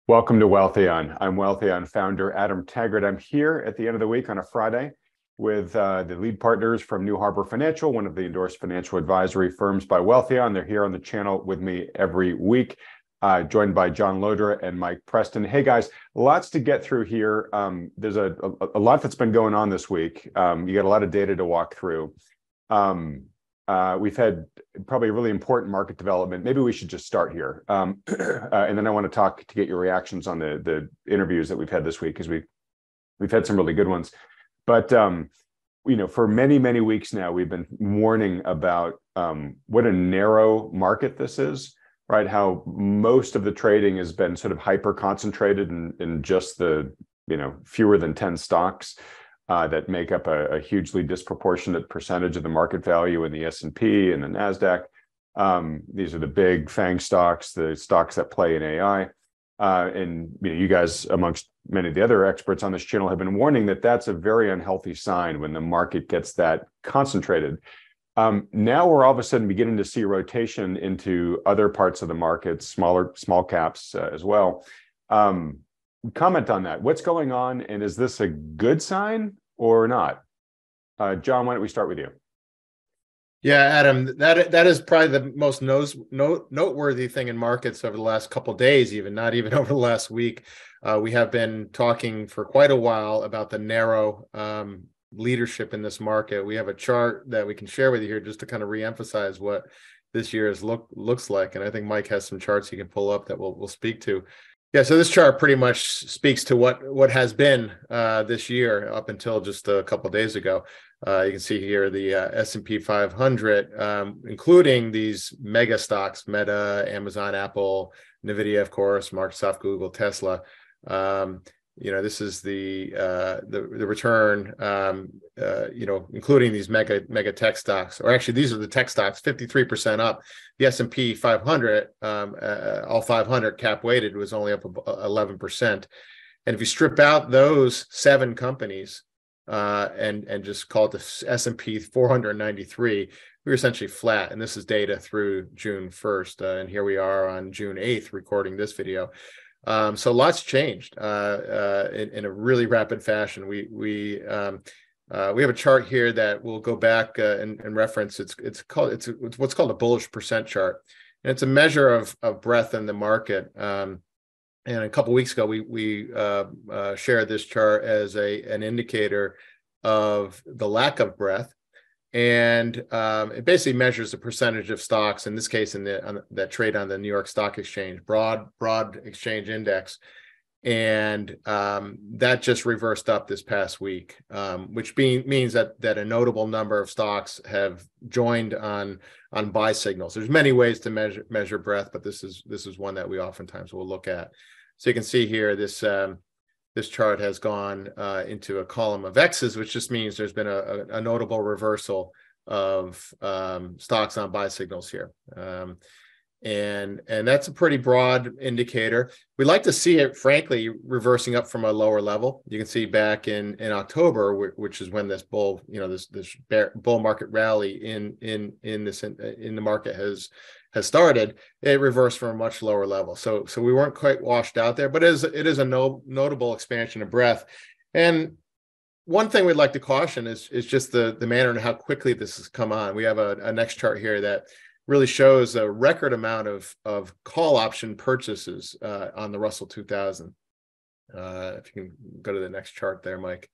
Welcome to Wealthion. I'm Wealthion founder Adam Taggart. I'm here at the end of the week on a Friday with the lead partners from New Harbor Financial, one of the endorsed financial advisory firms by Wealthion. They're here on the channel with me every week, joined by John Loder and Mike Preston. Hey guys, lots to get through here. There's a lot that's been going on this week. You got a lot of data to walk through. We've had probably a really important market development. Maybe we should just start here. And then I want to get your reactions on the interviews that we've had this week, because we've had some really good ones. But for many weeks now, we've been warning about what a narrow market this is, right? How most of the trading has been sort of hyper concentrated in just the fewer than 10 stocks that make up a hugely disproportionate percentage of the market value in the S&P and the NASDAQ. These are the big FANG stocks, the stocks that play in AI. And you guys, amongst many of the other experts on this channel, have been warning that that's a very unhealthy sign when the market gets that concentrated. Now we're all of a sudden beginning to see rotation into other parts of the market, small caps as well. Comment on that. What's going on, and is this a good sign or not? John, why don't we start with you? Yeah, Adam, that is probably the most noteworthy thing in markets over the last couple of days, not even over the last week. We have been talking for quite a while about the narrow leadership in this market. We have a chart that we can share with you here just to kind of reemphasize what this year looks like. And I think Mike has some charts he can pull up that we'll speak to. Yeah, so this chart pretty much speaks to what has been this year up until just a couple of days ago. You can see here the S&P 500, including these mega stocks: Meta, Amazon, Apple, NVIDIA, of course, Microsoft, Google, Tesla. This is the return, including these mega tech stocks, or actually these are the tech stocks, 53% up. The S&P 500, all 500 cap weighted, was only up 11%. And if you strip out those 7 companies and just call it the S&P 493, we're essentially flat. And this is data through June 1st. And here we are on June 8th recording this video. So lots changed in a really rapid fashion. We have a chart here that we'll go back and reference. It's what's called a bullish percent chart, and it's a measure of breadth in the market. And a couple of weeks ago, we shared this chart as an indicator of the lack of breadth. And it basically measures the percentage of stocks, in this case, that trade on the New York Stock Exchange, broad exchange index. And that just reversed up this past week, which means that a notable number of stocks have joined on buy signals. There's many ways to measure breadth, but this is one that we oftentimes will look at. So you can see here this chart has gone into a column of X's, which just means there's been a notable reversal of stocks on buy signals here. And that's a pretty broad indicator. We like to see it, frankly, reversing up from a lower level. You can see back in October, which is when this bull market rally in the market has started. It reversed from a much lower level. So we weren't quite washed out there, but it is a notable expansion of breadth. And one thing we'd like to caution is just the manner and how quickly this has come on. We have a next chart here that really shows a record amount of call option purchases on the Russell 2000. If you can go to the next chart there, Mike.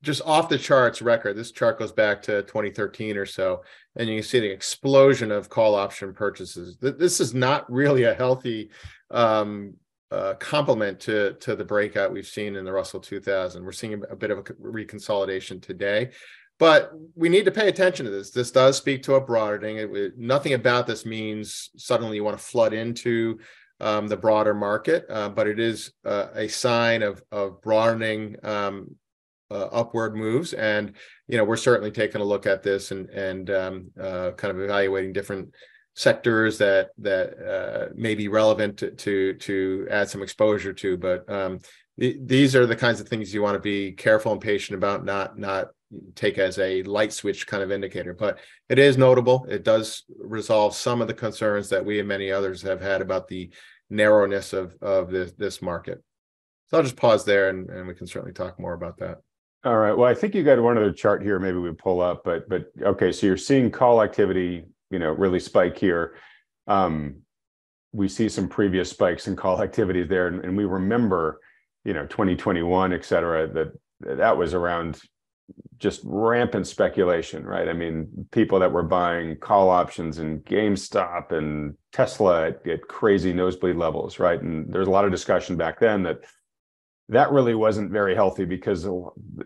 Just off the charts record. This chart goes back to 2013 or so, and you can see the explosion of call option purchases. This is not really a healthy complement to the breakout we've seen in the Russell 2000. We're seeing a bit of a reconsolidation today. But we need to pay attention to this. This does speak to a broadening. Nothing about this means suddenly you want to flood into the broader market, but it is a sign of broadening upward moves. And we're certainly taking a look at this and kind of evaluating different sectors that may be relevant to add some exposure to. But these are the kinds of things you want to be careful and patient about, not take as a light switch kind of indicator, but it is notable. It does resolve some of the concerns that we and many others have had about the narrowness of this market. So I'll just pause there, and we can certainly talk more about that. All right. Well, I think you got one other chart here. Maybe we pull up, but okay. So you're seeing call activity, really spike here. We see some previous spikes in call activity there, and we remember, 2021, et cetera, that was around just rampant speculation, right? I mean, people that were buying call options in GameStop and Tesla at crazy nosebleed levels, right? And there's a lot of discussion back then that really wasn't very healthy because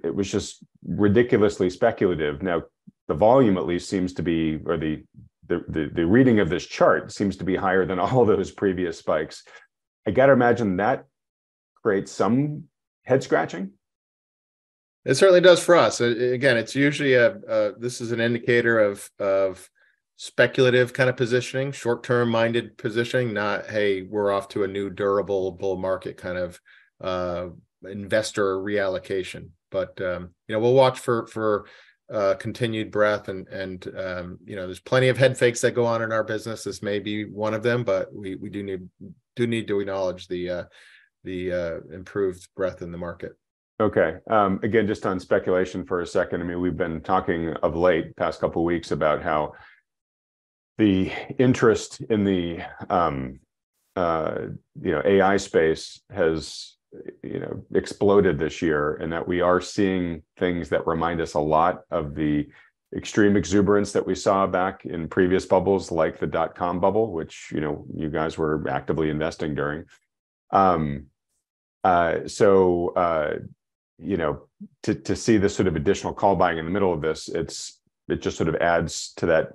it was just ridiculously speculative. Now, the volume at least seems to be, or the reading of this chart seems to be higher than all those previous spikes. I got to imagine that creates some head scratching. It certainly does for us. Again, it's usually this is an indicator of speculative kind of positioning, short-term minded positioning, not, hey, we're off to a new durable bull market kind of investor reallocation. But we'll watch for continued breadth, and there's plenty of head fakes that go on in our business. This may be one of them, but we do need to acknowledge the improved breadth in the market. Okay. Again, just on speculation for a second. I mean, we've been talking of late, past couple of weeks, about how the interest in the AI space has exploded this year, and that we are seeing things that remind us a lot of the extreme exuberance that we saw back in previous bubbles, like the .com bubble, which you guys were actively investing during. To see this sort of additional call buying in the middle of this, it just sort of adds to that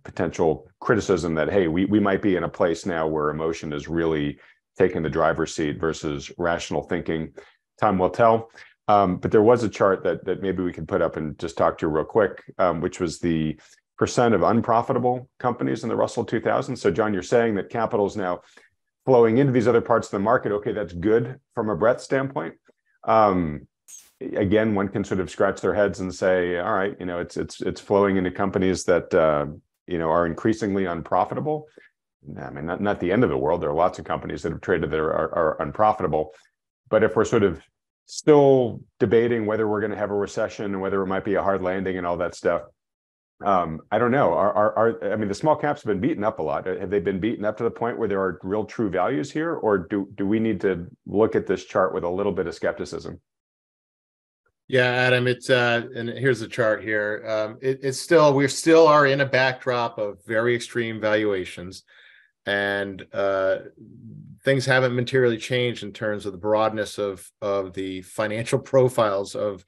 potential criticism that, hey, we might be in a place now where emotion is really taking the driver's seat versus rational thinking. Time will tell. But there was a chart that maybe we can put up and just talk to you real quick, which was the percent of unprofitable companies in the Russell 2000. So John, you're saying that capital is now flowing into these other parts of the market. Okay, that's good from a breadth standpoint. Again, one can sort of scratch their heads and say, all right, it's flowing into companies that are increasingly unprofitable. I mean, not the end of the world. There are lots of companies that have traded that are unprofitable. But if we're sort of still debating whether we're going to have a recession and whether it might be a hard landing and all that stuff, I don't know. I mean, the small caps have been beaten up a lot. Have they been beaten up to the point where there are real true values here, or do we need to look at this chart with a little bit of skepticism? Yeah, Adam, it's and here's the chart here. We still are in a backdrop of very extreme valuations, and things haven't materially changed in terms of the broadness of the financial profiles of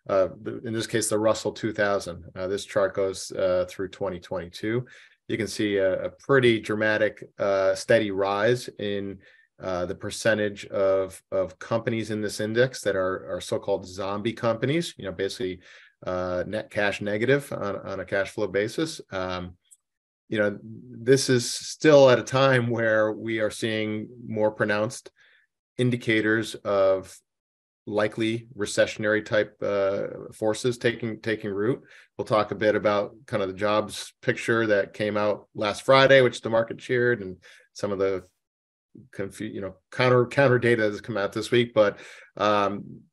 in this case, the Russell 2000. This chart goes through 2022. You can see a pretty dramatic, steady rise in the percentage of companies in this index that are so-called zombie companies. Basically net cash negative on a cash flow basis. This is still at a time where we are seeing more pronounced indicators of likely recessionary type forces taking root. We'll talk a bit about kind of the jobs picture that came out last Friday, which the market cheered, and some of the counter data has come out this week. But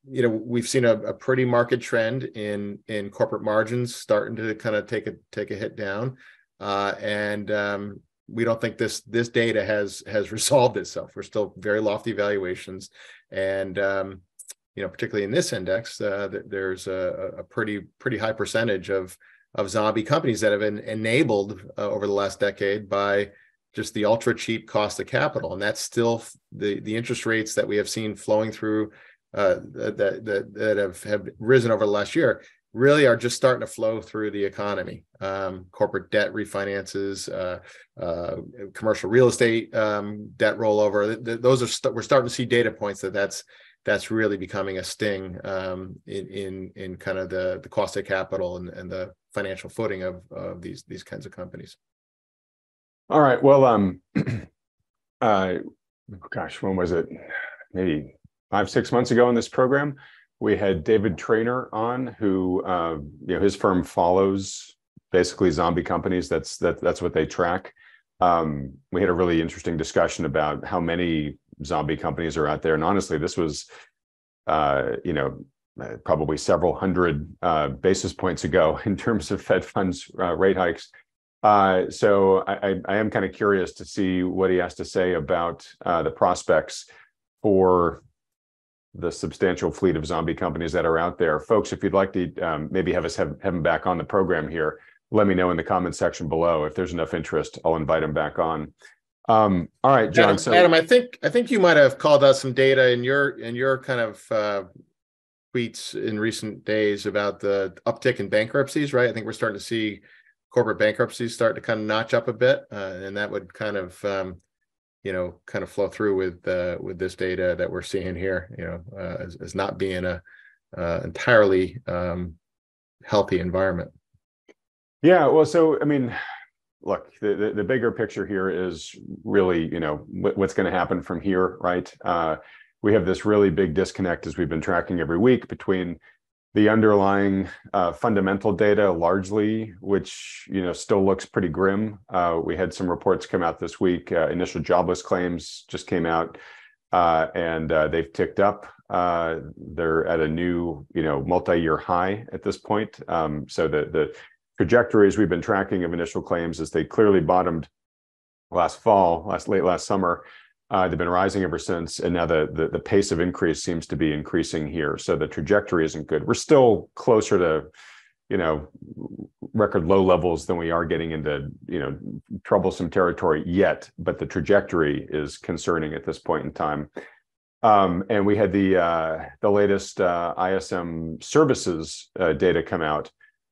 we've seen a pretty market trend in corporate margins starting to kind of take a hit down, and we don't think this data has resolved itself. We're still very lofty valuations, and particularly in this index, there's a pretty high percentage of zombie companies that have been enabled over the last decade by just the ultra cheap cost of capital, and that's still the interest rates that we have seen flowing through that have risen over the last year really are just starting to flow through the economy. Corporate debt refinances, commercial real estate debt rollover. We're starting to see data points that's really becoming a sting in kind of the cost of capital and the financial footing of these kinds of companies. All right. Well, gosh, when was it? Maybe 5-6 months ago in this program, We had David Traynor on, who his firm follows basically zombie companies. That's what they track. We had a really interesting discussion about how many zombie companies are out there, and honestly, this was probably several hundred basis points ago in terms of Fed funds rate hikes. So I am kind of curious to see what he has to say about the prospects for the substantial fleet of zombie companies that are out there. Folks, if you'd like to maybe have him back on the program here, let me know in the comments section below. If there's enough interest, I'll invite him back on. All right, John. Adam, I think you might have called out some data in your kind of tweets in recent days about the uptick in bankruptcies, right? I think we're starting to see corporate bankruptcies start to kind of notch up a bit, and that would kind of flow through with this data that we're seeing here, as not being a entirely healthy environment. Yeah, well, so I mean, look, the bigger picture here is really, what's going to happen from here, right? We have this really big disconnect, as we've been tracking every week, between the underlying fundamental data largely, which still looks pretty grim. We had some reports come out this week. Initial jobless claims just came out, and they've ticked up. They're at a new multi-year high at this point. So the trajectories we've been tracking of initial claims is they clearly bottomed late last summer. They've been rising ever since, and now the pace of increase seems to be increasing here. So the trajectory isn't good. We're still closer to, record low levels than we are getting into, troublesome territory yet, but the trajectory is concerning at this point in time. And we had the latest ISM services data come out,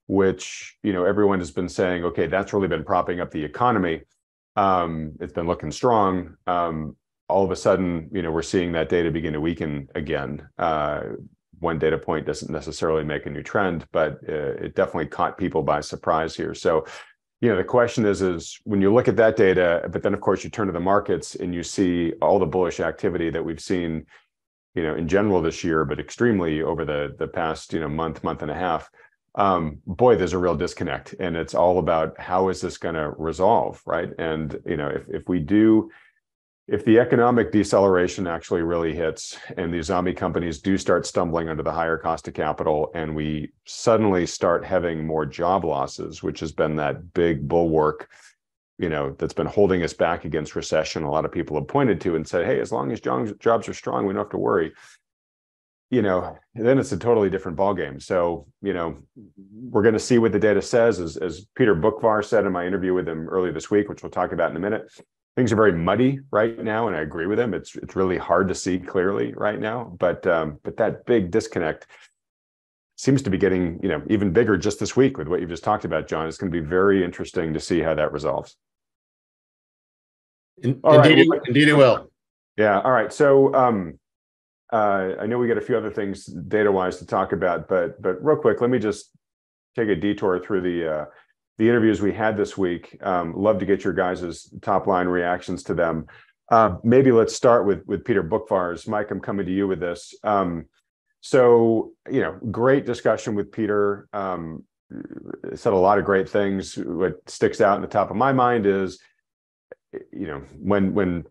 which everyone has been saying, okay, that's really been propping up the economy. It's been looking strong. All of a sudden, we're seeing that data begin to weaken again. One data point doesn't necessarily make a new trend, but it definitely caught people by surprise here. So, the question is when you look at that data, but then of course you turn to the markets and you see all the bullish activity that we've seen, in general this year, but extremely over the past, month and a half. Boy, there's a real disconnect, and it's all about how is this going to resolve, right? And if the economic deceleration actually really hits, and these zombie companies do start stumbling under the higher cost of capital, and we suddenly start having more job losses, which has been that big bulwark, that's been holding us back against recession. A lot of people have pointed to and said, hey, as long as jobs are strong, we don't have to worry. Then it's a totally different ballgame. So, we're going to see what the data says. As Peter Boockvar said in my interview with him earlier this week, which we'll talk about in a minute, things are very muddy right now, and I agree with him. It's really hard to see clearly right now. But that big disconnect seems to be getting even bigger just this week with what you've just talked about, John. It's going to be very interesting to see how that resolves. Indeed, it will. Yeah. All right. So. I know we got a few other things data-wise to talk about, but real quick, let me just take a detour through the interviews we had this week. Love to get your guys' top-line reactions to them. Maybe let's start with Peter Boockvar's. Mike, I'm coming to you with this. So, great discussion with Peter. Said a lot of great things. What sticks out in the top of my mind is, when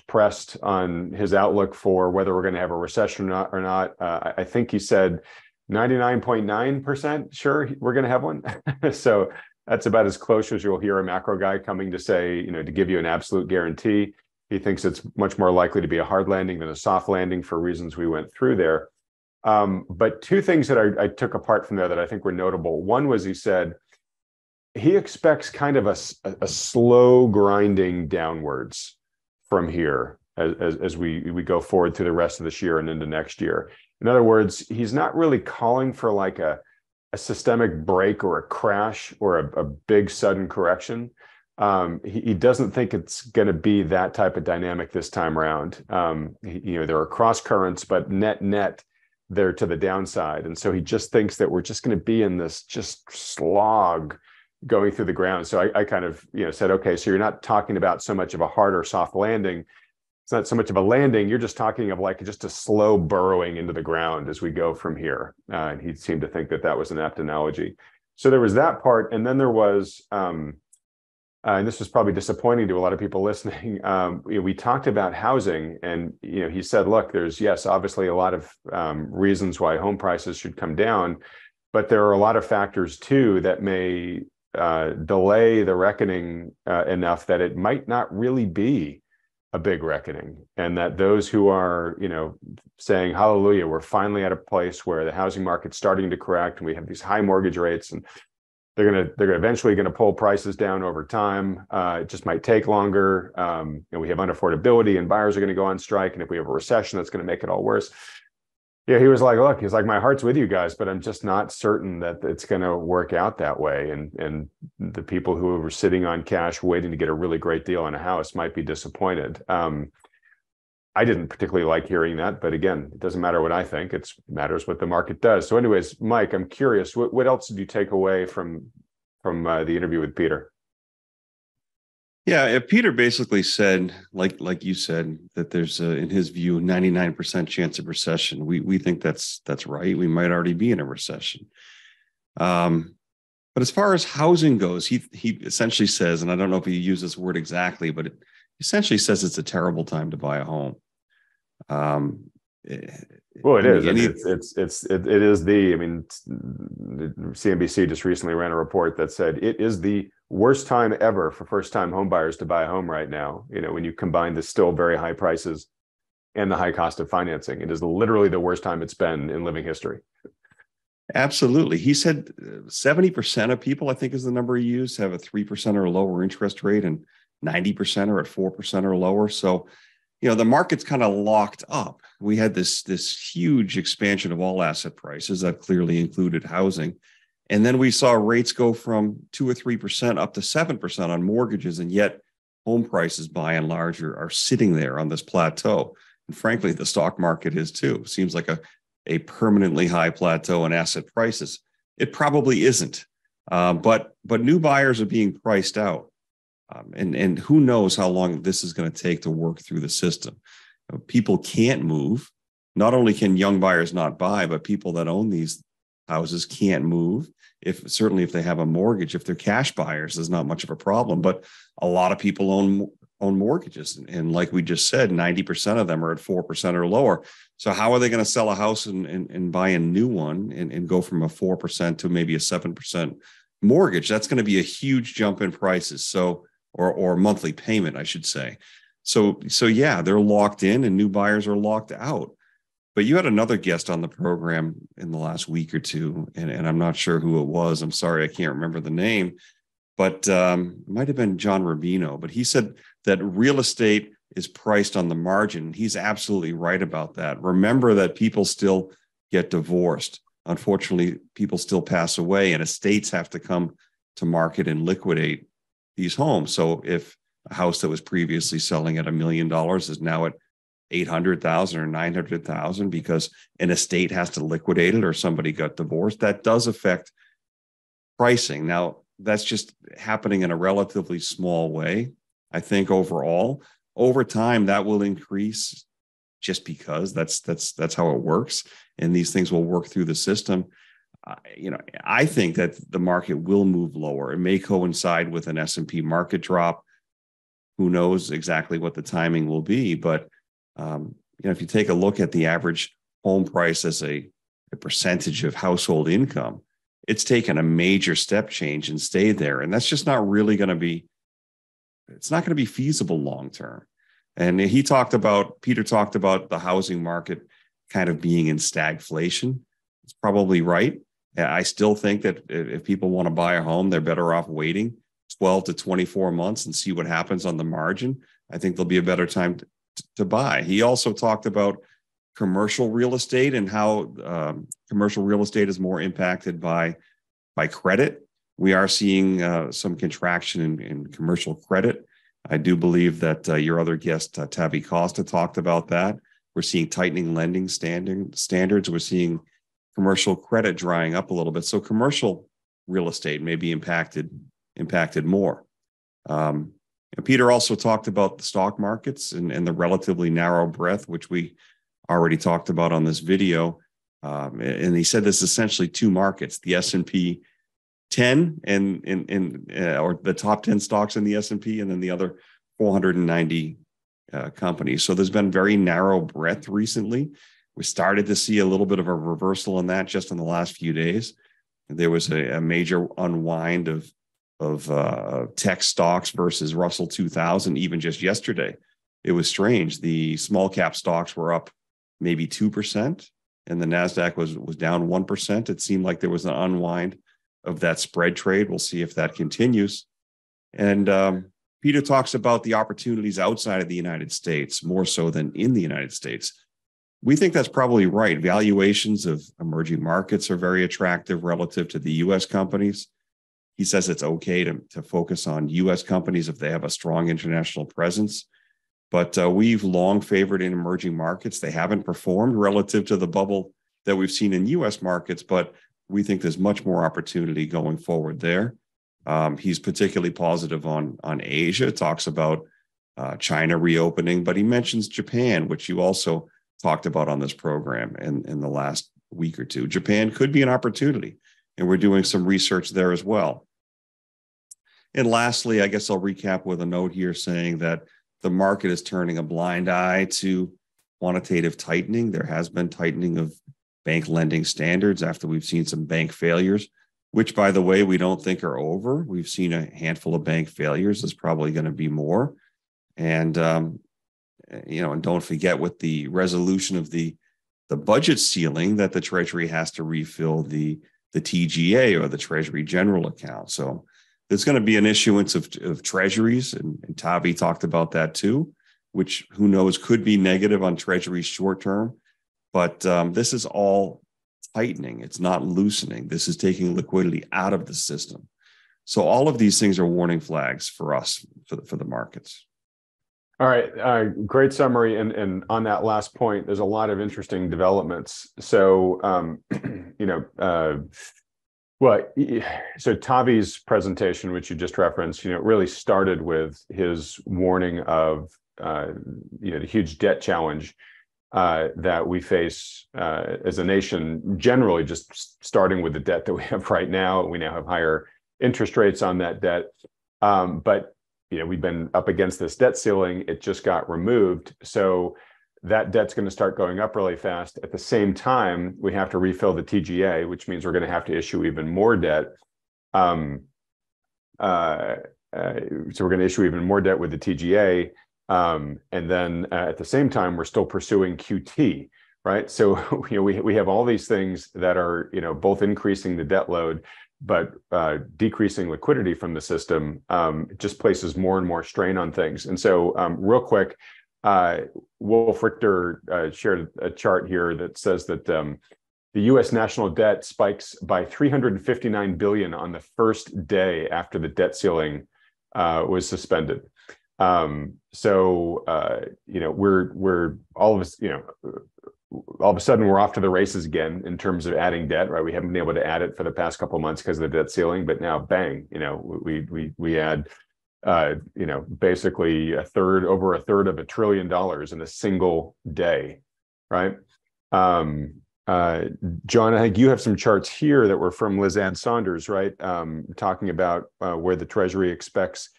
pressed on his outlook for whether we're going to have a recession or not, I think he said 99.9% sure we're going to have one. So that's about as close as you'll hear a macro guy coming to say, to give you an absolute guarantee. He thinks it's much more likely to be a hard landing than a soft landing for reasons we went through there. But two things that I took apart from there that I think were notable. One was he said he expects kind of a slow grinding downwards from here as we go forward through the rest of this year and into next year. In other words, he's not really calling for like a systemic break or a crash or a big sudden correction. He doesn't think it's going to be that type of dynamic this time around. There are cross currents, but net they're to the downside. And so he just thinks that we're just going to be in this just slog going through the ground. So I kind of said, okay, so you're not talking about so much of a hard or soft landing. it's not so much of a landing. You're just talking of like just a slow burrowing into the ground as we go from here. And he seemed to think that that was an apt analogy. So there was that part. And then there was, and this was probably disappointing to a lot of people listening. We talked about housing, and he said, look, there's, yes, obviously a lot of reasons why home prices should come down, but there are a lot of factors too that may delay the reckoning enough that it might not really be a big reckoning, and that those who are, saying, hallelujah, we're finally at a place where the housing market's starting to correct, and we have these high mortgage rates, and they're eventually going to pull prices down over time. It just might take longer. We have unaffordability, and buyers are going to go on strike, and if we have a recession, that's going to make it all worse. Yeah, he was like, look, he's like, my heart's with you guys, but I'm just not certain that it's going to work out that way. And the people who were sitting on cash waiting to get a really great deal on a house might be disappointed. I didn't particularly like hearing that, but again, it doesn't matter what I think. It matters what the market does. So anyways, Mike, I'm curious, what else did you take away from the interview with Peter? Yeah, Peter basically said, like you said, that there's in his view, 99% chance of recession. We think that's right. We might already be in a recession. But as far as housing goes, he essentially says, and I don't know if he used this word exactly, but it essentially says it's a terrible time to buy a home. Well, it is. It is the. I mean, CNBC just recently ran a report that said it is the worst time ever for first-time home buyers to buy a home right now. When you combine the still very high prices and the high cost of financing, it is literally the worst time it's been in living history. Absolutely. He said 70% of people, I think is the number he used, have a 3% or lower interest rate, and 90% are at 4% or lower. So, the market's kind of locked up. We had this huge expansion of all asset prices that clearly included housing. And then we saw rates go from 2 or 3% up to 7% on mortgages. And yet home prices by and large are sitting there on this plateau. And frankly, the stock market is too. Seems like a permanently high plateau in asset prices. It probably isn't. But new buyers are being priced out. And who knows how long this is going to take to work through the system. People can't move. Not only can young buyers not buy, but people that own these houses can't move. Certainly if they have a mortgage. If they're cash buyers, there's not much of a problem. But a lot of people own mortgages. And like we just said, 90% of them are at 4% or lower. So how are they going to sell a house and buy a new one and go from a 4% to maybe a 7% mortgage? That's going to be a huge jump in prices. So or monthly payment, I should say. So yeah, they're locked in and new buyers are locked out. But you had another guest on the program in the last week or two, and I'm not sure who it was. I'm sorry, I can't remember the name, but it might have been John Rubino. But he said that real estate is priced on the margin. He's absolutely right about that. Remember that people still get divorced. Unfortunately, people still pass away, and estates have to come to market and liquidate these homes. So if a house that was previously selling at $1 million is now at 800,000 or 900,000 because an estate has to liquidate it or somebody got divorced, that does affect pricing. Now, that's just happening in a relatively small way. I think overall, over time, that will increase just because that's how it works. And these things will work through the system. I think that the market will move lower. It may coincide with an S&P market drop. Who knows exactly what the timing will be? But if you take a look at the average home price as a percentage of household income, it's taken a major step change and stayed there. And that's just not really going to be. It's not going to be feasible long term. And Peter talked about the housing market kind of being in stagflation. It's probably right. I still think that if people want to buy a home, they're better off waiting 12 to 24 months and see what happens on the margin. I think there'll be a better time to buy. He also talked about commercial real estate and how commercial real estate is more impacted by credit. We are seeing some contraction in commercial credit. I do believe that your other guest, Tavi Costa, talked about that. We're seeing tightening lending standards. We're seeing commercial credit drying up a little bit. So commercial real estate may be impacted more. And Peter also talked about the stock markets and the relatively narrow breadth, which we already talked about on this video. And he said there's essentially two markets: the S&P 10 or the top 10 stocks in the S&P, and then the other 490 companies. So there's been very narrow breadth recently. We started to see a little bit of a reversal in that just in the last few days. There was a major unwind of tech stocks versus Russell 2000. Even just yesterday, it was strange. The small cap stocks were up maybe 2%, and the NASDAQ was down 1%. It seemed like there was an unwind of that spread trade. We'll see if that continues. And Peter talks about the opportunities outside of the United States more so than in the United States. We think that's probably right. Valuations of emerging markets are very attractive relative to the U.S. companies. He says it's okay to focus on U.S. companies if they have a strong international presence. But we've long favored in emerging markets. They haven't performed relative to the bubble that we've seen in U.S. markets, but we think there's much more opportunity going forward there. He's particularly positive on Asia, talks about China reopening, but he mentions Japan, which you also talked about on this program in the last week or two. Japan could be an opportunity, and we're doing some research there as well. And lastly, I guess I'll recap with a note here saying that the market is turning a blind eye to quantitative tightening. There has been tightening of bank lending standards after we've seen some bank failures, which, by the way, we don't think are over. We've seen a handful of bank failures. There's probably going to be more. And, and don't forget, with the resolution of the budget ceiling, that the Treasury has to refill the TGA, or the Treasury General Account. So there's going to be an issuance of treasuries, and Tavi talked about that too, which, who knows, could be negative on treasuries short term. But this is all tightening. It's not loosening. This is taking liquidity out of the system. So all of these things are warning flags for us, for the markets. All right, great summary. And on that last point, there's a lot of interesting developments. So, so Tavi's presentation, which you just referenced, really started with his warning of, the huge debt challenge that we face as a nation generally, just starting with the debt that we have right now. We now have higher interest rates on that debt. But we've been up against this debt ceiling. It just got removed. So that debt's going to start going up really fast. At the same time, we have to refill the TGA, which means we're going to have to issue even more debt. So we're going to issue even more debt with the TGA. And then at the same time, we're still pursuing QT, right? So we have all these things that are both increasing the debt load, but decreasing liquidity from the system. It just places more and more strain on things. And so real quick, Wolf Richter shared a chart here that says that the U.S. national debt spikes by $359 billion on the first day after the debt ceiling was suspended. We're all of a sudden we're off to the races again in terms of adding debt, right? We haven't been able to add it for the past couple of months because of the debt ceiling, but now bang, we add basically over a third of $1 trillion in a single day, right? John, I think you have some charts here that were from Liz Ann Saunders, right? Talking about where the Treasury expects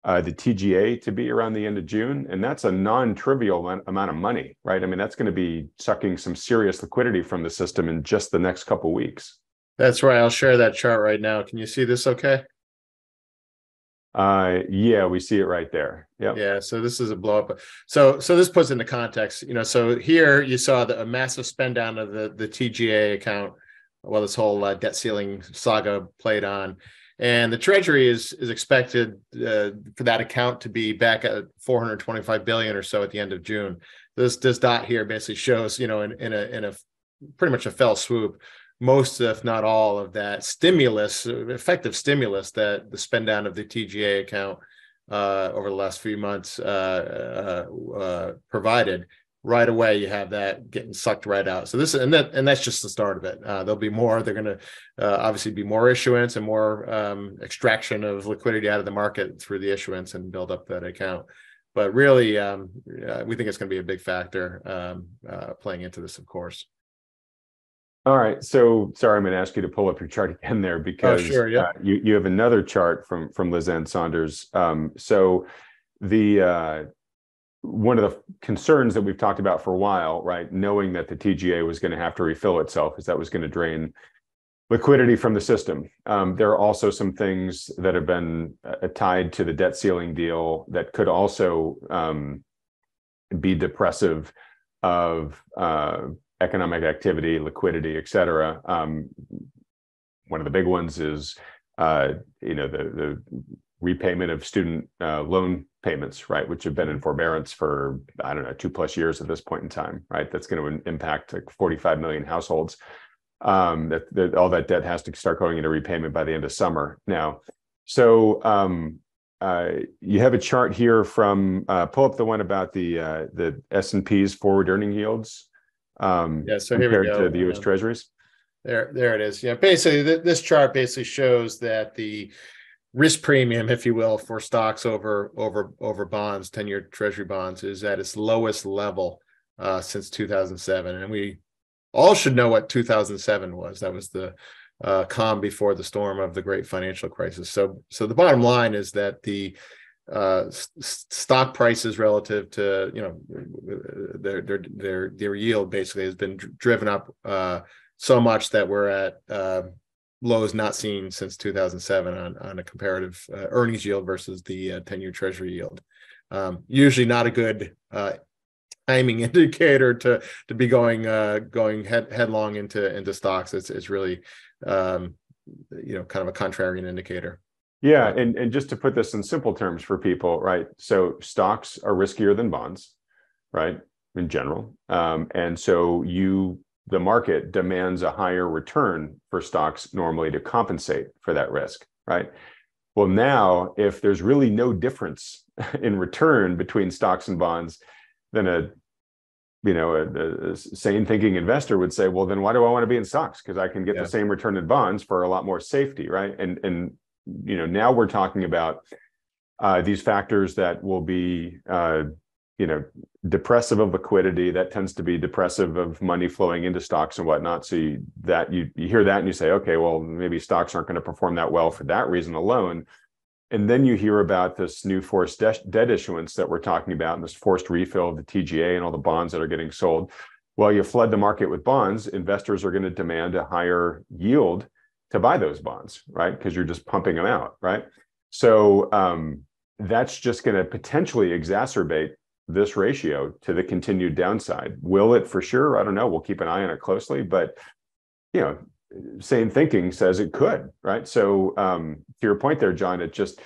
the TGA to be around the end of June. And that's a non-trivial amount of money, right? I mean, that's going to be sucking some serious liquidity from the system in just the next couple of weeks. That's right. I'll share that chart right now. Can you see this okay? Yeah, we see it right there. Yeah. So this is a blow up. So this puts into context, so here you saw a massive spend down of the TGA account while this whole debt ceiling saga played on. And the Treasury is expected for that account to be back at $425 billion or so at the end of June. This dot here basically shows, in a pretty much a fell swoop, most, if not all, of that effective stimulus that the spend down of the TGA account over the last few months provided right away you have that getting sucked right out. So that's just the start of it. There'll be more. They're going to obviously be more issuance and more extraction of liquidity out of the market through the issuance and build up that account. But really, we think it's going to be a big factor playing into this, of course. All right. So sorry, I'm going to ask you to pull up your chart again there because sure, yeah. You have another chart from Liz Ann Saunders. So the one of the concerns that we've talked about for a while, right, knowing that the TGA was going to have to refill itself, is that was going to drain liquidity from the system. There are also some things that have been tied to the debt ceiling deal that could also be depressive of economic activity, liquidity, et cetera. One of the big ones is, the repayment of student loan payments, right, which have been in forbearance for, 2+ years at this point in time, right? That's going to impact like 45 million households. That all that debt has to start going into repayment by the end of summer now. So you have a chart here from pull up the one about the S&P's forward earning yields. So here we go. To the U.S. Treasuries. There it is. Yeah, basically this chart basically shows that the risk premium, if you will, for stocks over bonds, 10-year Treasury bonds, is at its lowest level since 2007, and we all should know what 2007 was. That was the calm before the storm of the great financial crisis. So the bottom line is that the stock prices relative to their yield basically has been driven up so much that we're at lows not seen since 2007 on a comparative earnings yield versus the 10-year Treasury yield. Usually not a good timing indicator to be going headlong into stocks. It's really kind of a contrarian indicator. Yeah, and just to put this in simple terms for people, right? So stocks are riskier than bonds, right? In general, and so the market demands a higher return for stocks normally to compensate for that risk, right? Well, now if there's really no difference in return between stocks and bonds, then a sane thinking investor would say, well, then why do I want to be in stocks? Because I can get the same return in bonds for a lot more safety, right? And now we're talking about these factors that will be depressive of liquidity. That tends to be depressive of money flowing into stocks and whatnot. So you hear that and you say, okay, well, maybe stocks aren't going to perform that well for that reason alone. And then you hear about this new forced debt issuance that we're talking about, and this forced refill of the TGA and all the bonds that are getting sold. Well, you flood the market with bonds, investors are going to demand a higher yield to buy those bonds, right? Because you're just pumping them out, right? So that's just going to potentially exacerbate this ratio to the continued downside. Will it for sure? I don't know. We'll keep an eye on it closely, but sane thinking says it could, right? So to your point there, John, it just,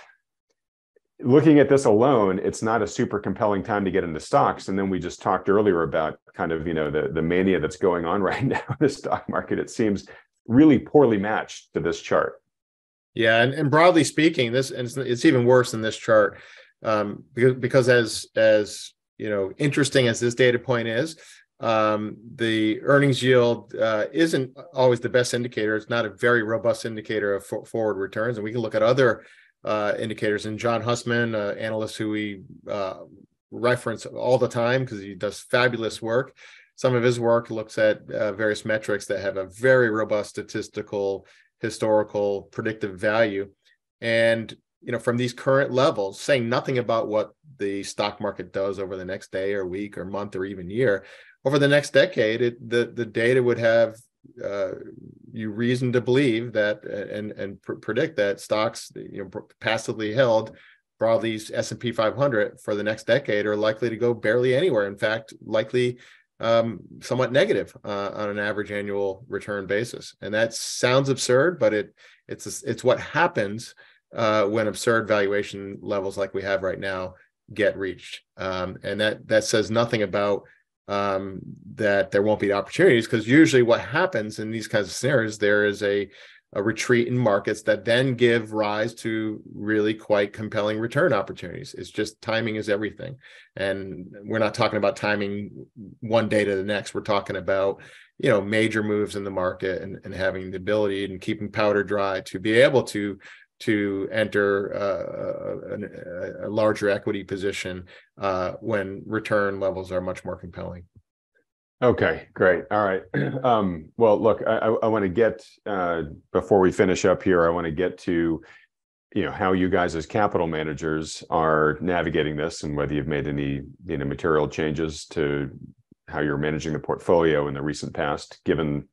looking at this alone, it's not a super compelling time to get into stocks. And then we just talked earlier about kind of, the mania that's going on right now in the stock market. It seems really poorly matched to this chart. Yeah, and broadly speaking, it's even worse in this chart because as interesting as this data point is, the earnings yield isn't always the best indicator. It's not a very robust indicator of forward returns, and we can look at other indicators. And John Hussman, analyst who we reference all the time because he does fabulous work. Some of his work looks at various metrics that have a very robust statistical, historical, predictive value. And from these current levels, saying nothing about what the stock market does over the next day or week or month or even year, over the next decade, the data would have you reason to believe that and predict that stocks, passively held, broadly S&P 500 for the next decade are likely to go barely anywhere. In fact, likely somewhat negative on an average annual return basis. And that sounds absurd, but it's what happens when absurd valuation levels like we have right now get reached. And that says nothing about that there won't be opportunities, because usually what happens in these kinds of scenarios, there is a a retreat in markets that then give rise to really quite compelling return opportunities. It's just timing is everything. And we're not talking about timing one day to the next. We're talking about, major moves in the market and having the ability and keeping powder dry to be able to enter a larger equity position when return levels are much more compelling. Okay, great. All right. Well, look, I want to get, before we finish up here, I want to get to, how you guys as capital managers are navigating this and whether you've made any, material changes to how you're managing the portfolio in the recent past, given,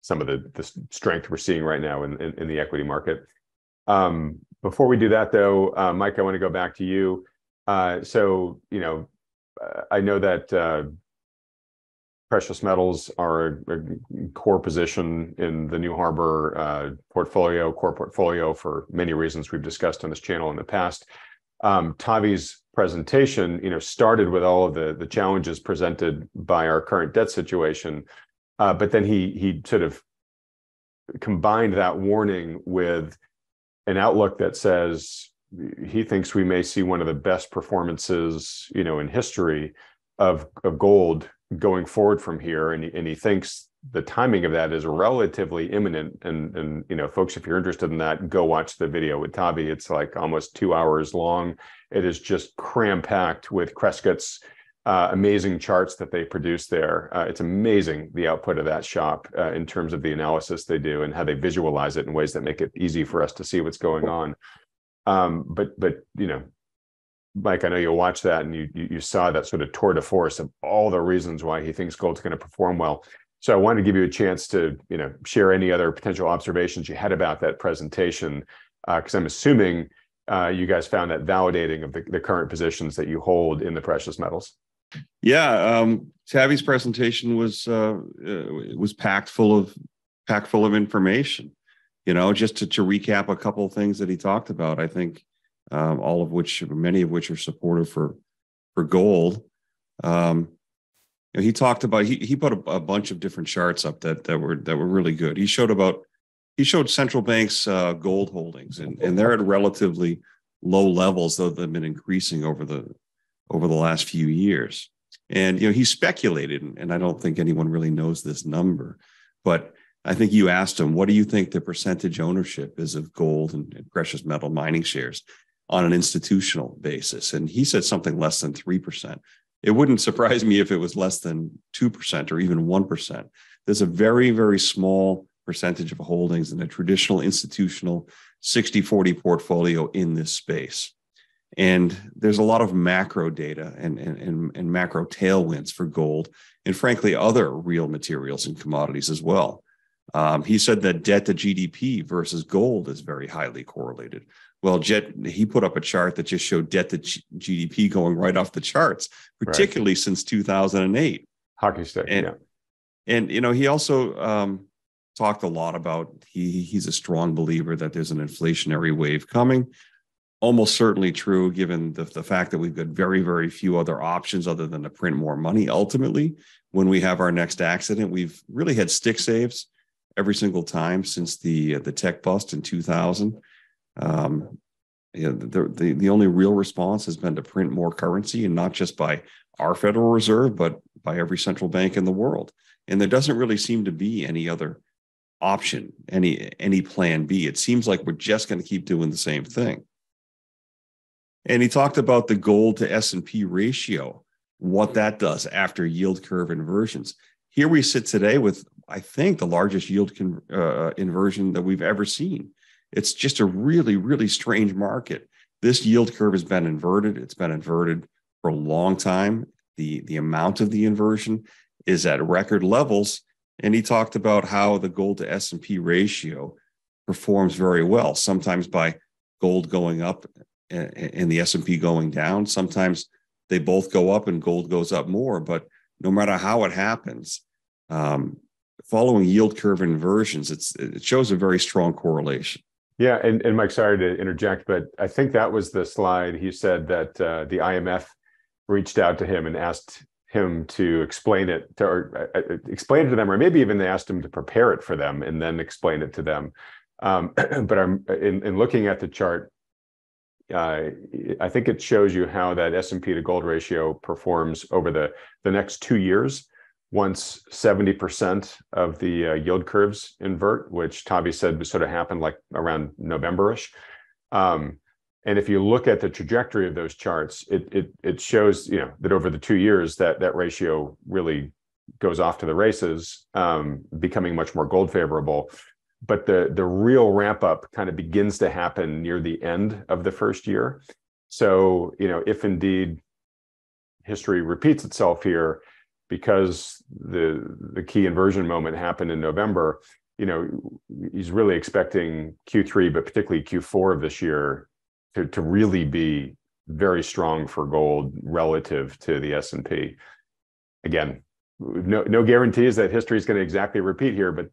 some of the strength we're seeing right now in the equity market. Before we do that, though, Mike, I want to go back to you. So, I know that precious metals are a core position in the New Harbor core portfolio for many reasons we've discussed on this channel in the past. Tavi's presentation, started with all of the challenges presented by our current debt situation, but then he sort of combined that warning with an outlook that says he thinks we may see one of the best performances, in history of gold going forward from here, and he thinks the timing of that is relatively imminent. And folks, if you're interested in that, go watch the video with Tavi. It's like almost 2 hours long. It is just cram-packed with Crescott's amazing charts that they produce there. It's amazing the output of that shop in terms of the analysis they do and how they visualize it in ways that make it easy for us to see what's going on. But Mike, I know you'll watch that and you saw that sort of tour de force of all the reasons why he thinks gold's going to perform well. So I wanted to give you a chance to, share any other potential observations you had about that presentation, because I'm assuming you guys found that validating of the current positions that you hold in the precious metals. Yeah, Tavi's presentation was packed full of information. Just to recap a couple of things that he talked about, I think. Many of which are supportive for gold. He talked about he put a bunch of different charts up that were really good. He showed central banks' gold holdings, and they're at relatively low levels, though they've been increasing over the last few years. And he speculated, and I don't think anyone really knows this number, but I think you asked him, what do you think the percentage ownership is of gold and precious metal mining shares on an institutional basis? And he said something less than 3%. It wouldn't surprise me if it was less than 2% or even 1%. There's a very, very small percentage of holdings in a traditional institutional 60-40 portfolio in this space. And there's a lot of macro data and macro tailwinds for gold and, frankly, other real materials and commodities as well. He said that debt to GDP versus gold is very highly correlated. Well, he put up a chart that just showed debt to GDP going right off the charts, particularly since 2008. Hockey stick, yeah. And, he also talked a lot about he's a strong believer that there's an inflationary wave coming. Almost certainly true, given the fact that we've got very, very few other options other than to print more money. Ultimately, when we have our next accident, we've really had stick saves every single time since the tech bust in 2000. The only real response has been to print more currency, and not just by our Federal Reserve, but by every central bank in the world. And there doesn't really seem to be any other option, any plan B. It seems like we're just going to keep doing the same thing. And he talked about the gold to S&P ratio, what that does after yield curve inversions. Here we sit today with, I think, the largest yield inversion that we've ever seen. It's just a really, really strange market. This yield curve has been inverted. It's been inverted for a long time. The amount of the inversion is at record levels. And he talked about how the gold to S&P ratio performs very well, sometimes by gold going up and the S&P going down. Sometimes they both go up and gold goes up more. But no matter how it happens, following yield curve inversions, it shows a very strong correlation. Yeah, and Mike, sorry to interject, but I think that was the slide he said that the IMF reached out to him and asked him to explain it to, or explain it to them, or maybe even they asked him to prepare it for them and then explain it to them. But I'm in looking at the chart, I think it shows you how that S&P to gold ratio performs over the next 2 years once 70% of the yield curves invert, which Tavi said would sort of happen like around November-ish. And if you look at the trajectory of those charts, it shows, you know, that over the 2 years that ratio really goes off to the races, becoming much more gold favorable. But the real ramp up kind of begins to happen near the end of the first year. So, you know, if indeed history repeats itself here, because the key inversion moment happened in November, you know, he's really expecting Q3, but particularly Q4 of this year to really be very strong for gold relative to the S&P. Again, no guarantees that history is going to exactly repeat here, but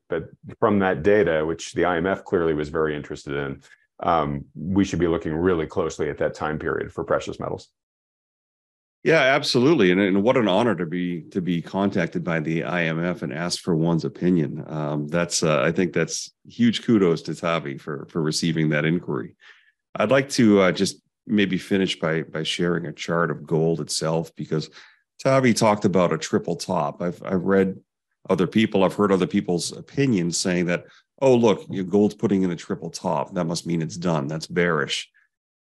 from that data, which the IMF clearly was very interested in, we should be looking really closely at that time period for precious metals. Yeah, absolutely. And what an honor to be contacted by the IMF and asked for one's opinion. I think that's huge kudos to Tavi for receiving that inquiry. I'd like to just maybe finish by sharing a chart of gold itself, because Tavi talked about a triple top. I've read other people, I've heard other people's opinions saying that, oh, look, gold's putting in a triple top. That must mean it's done. That's bearish.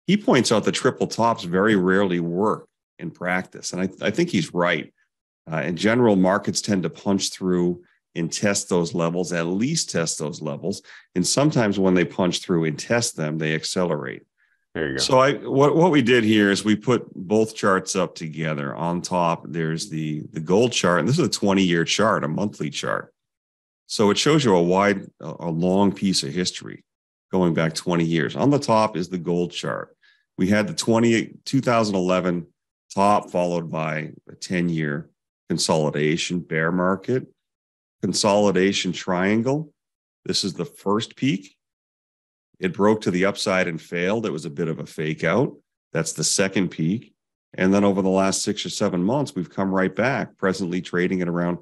He points out that triple tops very rarely work in practice. And I think he's right. In general, markets tend to punch through and test those levels, at least test those levels. And sometimes when they punch through and test them, they accelerate. There you go. So what we did here is we put both charts up together. On top, there's the gold chart, and this is a 20-year chart, a monthly chart. So it shows you a long piece of history going back 20 years. On the top is the gold chart. We had the 2011 top, followed by a 10-year consolidation bear market, consolidation triangle. This is the first peak. It broke to the upside and failed. It was a bit of a fake out. That's the second peak. And then over the last 6 or 7 months, we've come right back, presently trading at around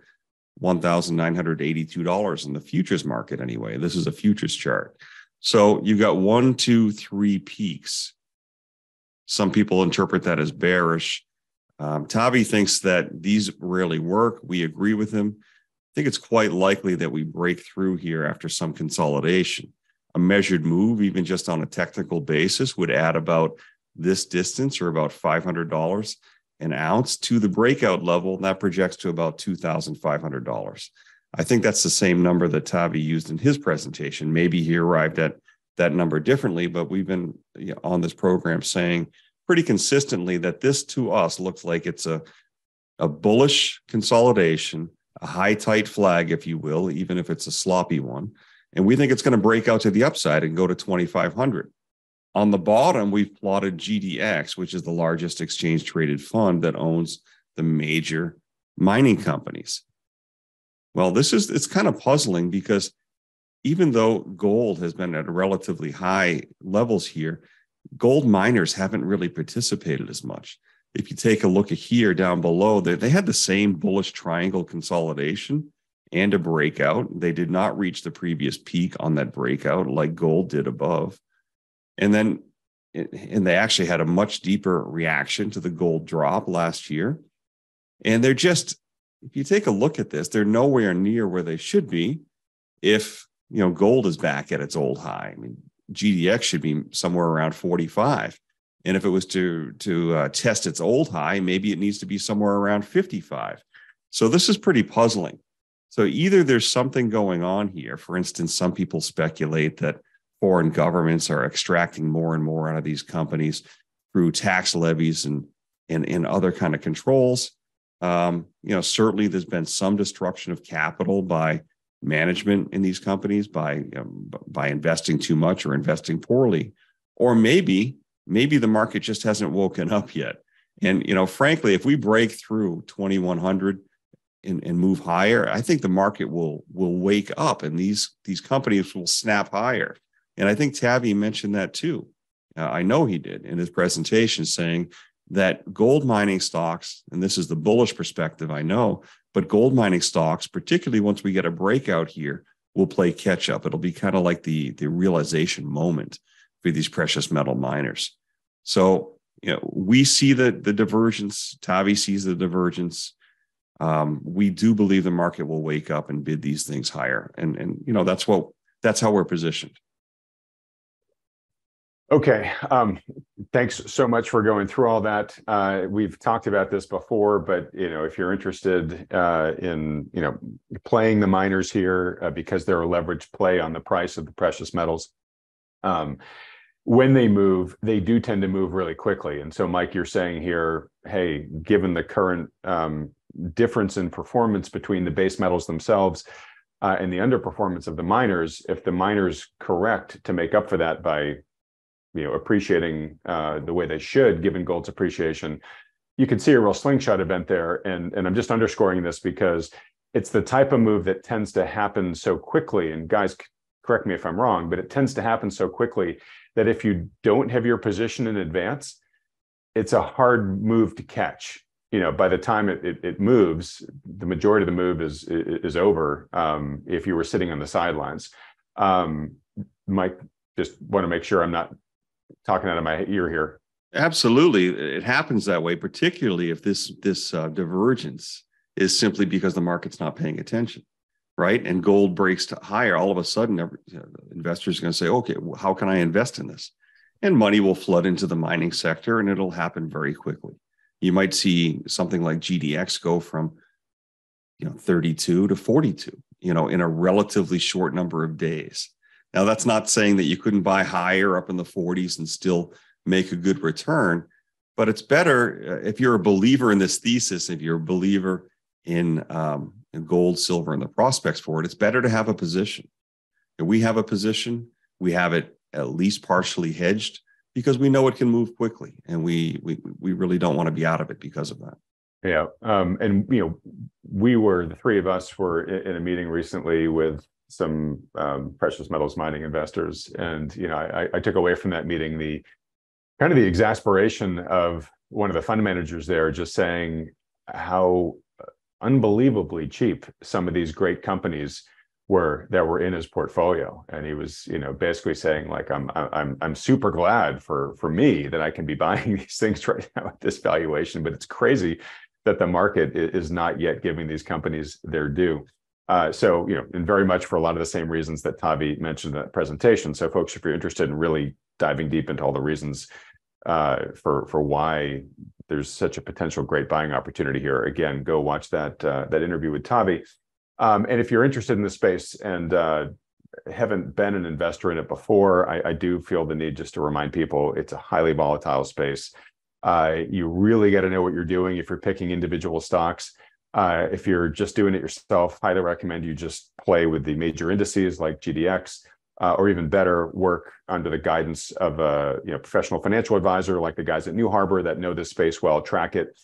$1,982 in the futures market anyway. This is a futures chart. So you've got 1, 2, 3 peaks. Some people interpret that as bearish. Tavi thinks that these rarely work. We agree with him. I think it's quite likely that we break through here after some consolidation. A measured move, even just on a technical basis, would add about this distance, or about $500 an ounce, to the breakout level, and that projects to about $2,500. I think that's the same number that Tavi used in his presentation. Maybe he arrived at that number differently, but we've been on this program saying pretty consistently that this to us looks like it's a bullish consolidation, a high tight flag, if you will, even if it's a sloppy one. And we think it's going to break out to the upside and go to 2,500. On the bottom, we've plotted GDX, which is the largest exchange traded fund that owns the major mining companies. Well, it's kind of puzzling, because even though gold has been at relatively high levels here, gold miners haven't really participated as much. If you take a look at here down below, they had the same bullish triangle consolidation and a breakout. They did not reach the previous peak on that breakout like gold did above. And they actually had a much deeper reaction to the gold drop last year. And they're just, if you take a look at this, they're nowhere near where they should be if, gold is back at its old high. I mean, GDX should be somewhere around 45. And if it was to test its old high, maybe it needs to be somewhere around 55. So this is pretty puzzling. So either there's something going on here. For instance, some people speculate that foreign governments are extracting more and more out of these companies through tax levies and other kind of controls. Certainly there's been some destruction of capital by management in these companies by investing too much or investing poorly. Or maybe the market just hasn't woken up yet. And, frankly, if we break through 2,100 and move higher, I think the market will wake up and these companies will snap higher. And I think Tavi mentioned that too. I know he did in his presentation, saying that gold mining stocks, and this is the bullish perspective, I know, but gold mining stocks, particularly once we get a breakout here, will play catch up. It'll be kind of like the realization moment for these precious metal miners. So, we see the divergence. Tavi sees the divergence. We do believe the market will wake up and bid these things higher. And that's how we're positioned. Okay. Thanks so much for going through all that. We've talked about this before, but if you're interested in playing the miners here because they're a leveraged play on the price of the precious metals, when they move, they do tend to move really quickly. And so, Mike, you're saying here, hey, given the current difference in performance between the base metals themselves and the underperformance of the miners, if the miners correct to make up for that by appreciating the way they should, given gold's appreciation, you can see a real slingshot event there. And I'm just underscoring this because it's the type of move that tends to happen so quickly. And guys, correct me if I'm wrong, but it tends to happen so quickly that if you don't have your position in advance, it's a hard move to catch. By the time it moves, the majority of the move is over if you were sitting on the sidelines. Mike, just want to make sure I'm not talking out of my ear here. Absolutely. It happens that way, particularly if this divergence is simply because the market's not paying attention, right? And gold breaks to higher. All of a sudden, investors are going to say, okay, how can I invest in this? And money will flood into the mining sector, and it'll happen very quickly. You might see something like GDX go from 32 to 42, in a relatively short number of days. Now, that's not saying that you couldn't buy higher up in the 40s and still make a good return, but it's better if you're a believer in this thesis, if you're a believer in gold, silver, and the prospects for it, it's better to have a position. And we have a position, we have it at least partially hedged because we know it can move quickly, and we really don't want to be out of it because of that. Yeah, and the three of us were in a meeting recently with some precious metals mining investors. And, I took away from that meeting the exasperation of one of the fund managers there, just saying how unbelievably cheap some of these great companies that were in his portfolio. And he was, basically saying, like, I'm super glad for me that I can be buying these things right now at this valuation, but it's crazy that the market is not yet giving these companies their due. So, and very much for a lot of the same reasons that Tavi mentioned in that presentation. So, folks, if you're interested in really diving deep into all the reasons for why there's such a potential great buying opportunity here, again, go watch that interview with Tavi. And if you're interested in this space and haven't been an investor in it before, I do feel the need just to remind people it's a highly volatile space. You really got to know what you're doing if you're picking individual stocks. If you're just doing it yourself, highly recommend you just play with the major indices like GDX, or even better, work under the guidance of a professional financial advisor like the guys at New Harbor that know this space well, track it,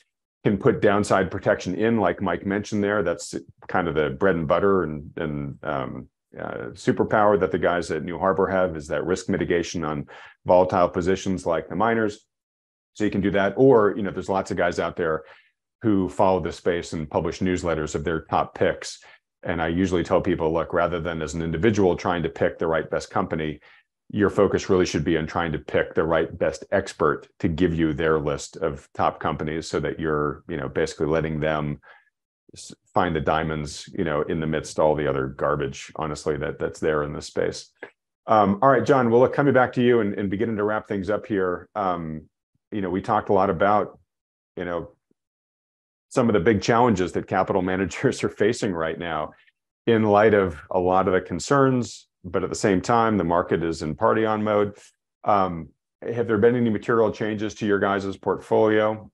can put downside protection in, like Mike mentioned there. That's kind of the bread and butter and superpower that the guys at New Harbor have, is that risk mitigation on volatile positions like the miners. So you can do that, or there's lots of guys out there who follow this space and publish newsletters of their top picks. And I usually tell people, look, rather than as an individual trying to pick the right best company, your focus really should be on trying to pick the right best expert to give you their list of top companies, so that you're, basically letting them find the diamonds, in the midst of all the other garbage, honestly, that's there in this space. All right, John, well, look, coming back to you and beginning to wrap things up here. We talked a lot about, some of the big challenges that capital managers are facing right now in light of a lot of the concerns, but at the same time, the market is in party on mode. Have there been any material changes to your guys' portfolio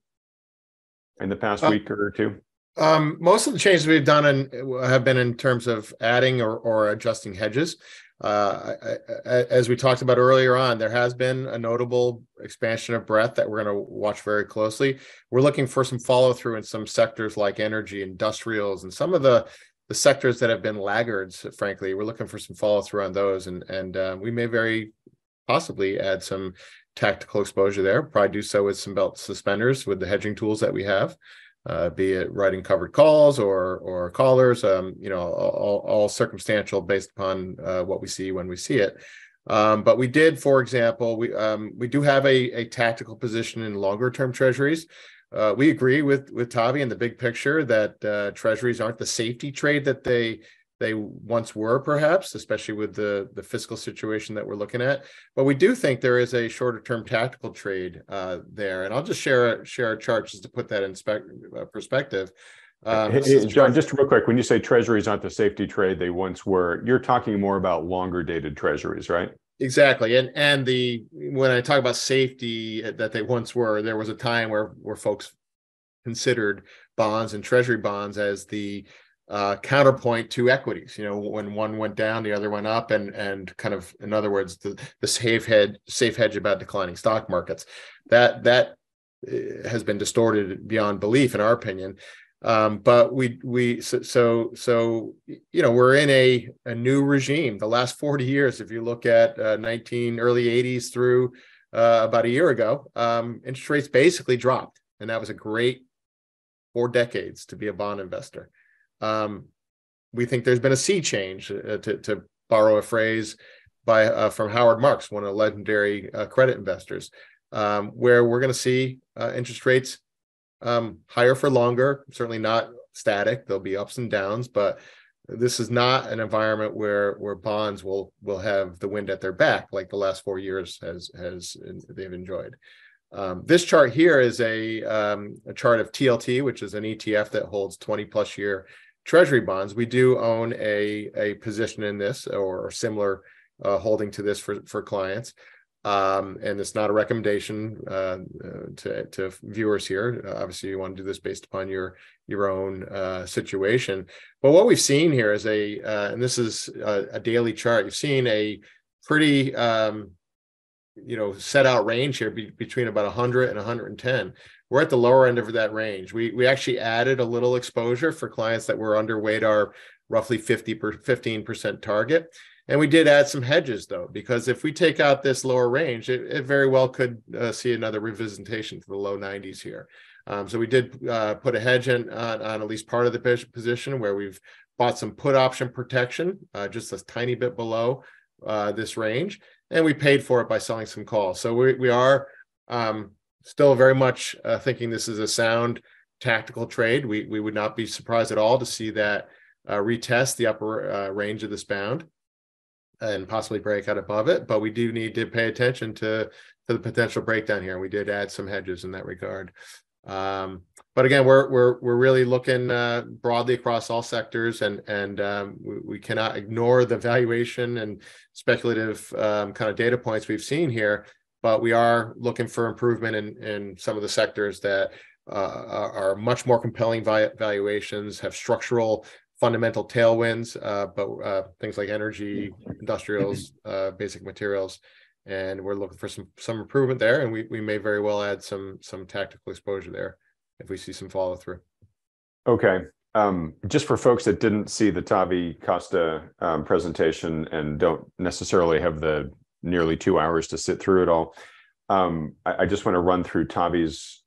in the past week or two? Most of the changes we've done have been in terms of adding or adjusting hedges. As we talked about earlier on, there has been a notable expansion of breadth that we're going to watch very closely. We're looking for some follow through in some sectors like energy, industrials, and some of the sectors that have been laggards. Frankly, we're looking for some follow through on those, and we may very possibly add some tactical exposure there. Probably do so with some belt suspenders with the hedging tools that we have, be it writing covered calls or callers, all circumstantial based upon what we see when we see it. But we did, for example, we do have a tactical position in longer term treasuries. We agree with Tavi in the big picture that treasuries aren't the safety trade that they once were, perhaps, especially with the fiscal situation that we're looking at. But we do think there is a shorter term tactical trade there. And I'll just share a chart just to put that in perspective. Hey, John, just real quick, when you say treasuries aren't the safety trade they once were, you're talking more about longer dated treasuries, right? Exactly. And when I talk about safety that they once were, there was a time where folks considered bonds and treasury bonds as the counterpoint to equities. When one went down, the other went up, and kind of, in other words, the safe hedge about declining stock markets. That has been distorted beyond belief, in our opinion. But we're in a new regime. The last 40 years, if you look at early 80s through about a year ago, interest rates basically dropped, and that was a great 4 decades to be a bond investor. We think there's been a sea change, to borrow a phrase from Howard Marks, one of the legendary credit investors, where we're going to see interest rates higher for longer. Certainly not static. There'll be ups and downs, but this is not an environment where bonds will have the wind at their back like the last 4 years they've enjoyed. This chart here is a chart of TLT, which is an ETF that holds 20 plus year treasury bonds. We do own a position in this or similar holding to this for clients. And it's not a recommendation to viewers here. Obviously, you want to do this based upon your own situation. But what we've seen here is and this is a daily chart. You've seen a pretty set out range here between about 100 and 110. We're at the lower end of that range. We actually added a little exposure for clients that were underweight our roughly 15% target. And we did add some hedges, though, because if we take out this lower range, it very well could see another revisitation to the low 90s here. So we did put a hedge on at least part of the position where we've bought some put option protection, just a tiny bit below this range. And we paid for it by selling some calls. So we are still very much thinking this is a sound tactical trade. We would not be surprised at all to see that retest the upper range of this bound and possibly break out above it. But we do need to pay attention to the potential breakdown here. And we did add some hedges in that regard. But again, we're really looking broadly across all sectors, and we cannot ignore the valuation and speculative kind of data points we've seen here. But we are looking for improvement in some of the sectors that are much more compelling valuations, have structural fundamental tailwinds, but things like energy, industrials, basic materials, and we're looking for some improvement there. And we may very well add some tactical exposure there if we see some follow through. Okay. Just for folks that didn't see the Tavi Costa presentation and don't necessarily have the nearly 2 hours to sit through it all, I just want to run through Tavi's